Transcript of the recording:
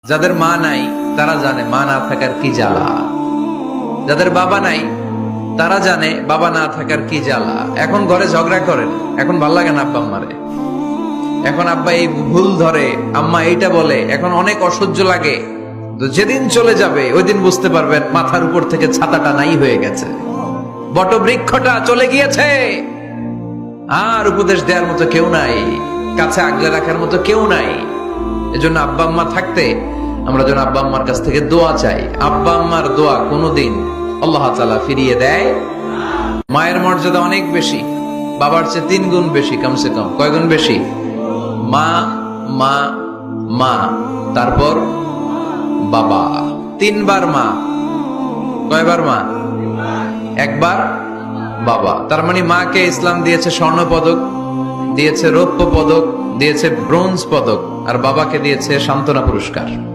যাদের মা নাই তারা জানে মা না থাকার কি জ্বালা, যাদের বাবা নাই তারা জানে বাবা না থাকার কি জ্বালা। এখন ঘরে ঝগড়া করেন, এখন ভাল লাগে না আব্বা আম্মারে, এখন আব্বা এই ভুল ধরে, আম্মা এইটা বলে, এখন অনেক অসহ্য লাগে। তো যেদিন চলে যাবে ওই দিন বুঝতে পারবেন মাথার উপর থেকে ছাতাটা নাই হয়ে গেছে, বটবৃক্ষটা চলে গিয়েছে, আর উপদেশ দেওয়ার মতো কেউ নাই, কাছে আগলে রাখার মতো কেউ নাই। এজন্য আব্বা আম্মা থাকতে আমরা যেন আব্বা আম্মার কাছ থেকে দোয়া চাই। আব্বা আম্মার দোয়া কোনোদিন আল্লাহ তাআলা ফিরিয়ে দেয়। মায়ের মর্যাদা অনেক বেশি, বাবার চেয়ে 3 গুণ বেশি, কমসে কম। কয় গুণ বেশি? মা মা মা, তারপর বাবা। 3 বার মা। কয়বার মা? একবার বাবা। তার মানে মাকে ইসলাম দিয়েছে স্বর্ণ পদক, দিয়েছে রৌপ্য পদক, দিয়েছে ব্রোঞ্জ পদক, আর বাবাকে দিয়েছে সান্ত্বনা পুরস্কার।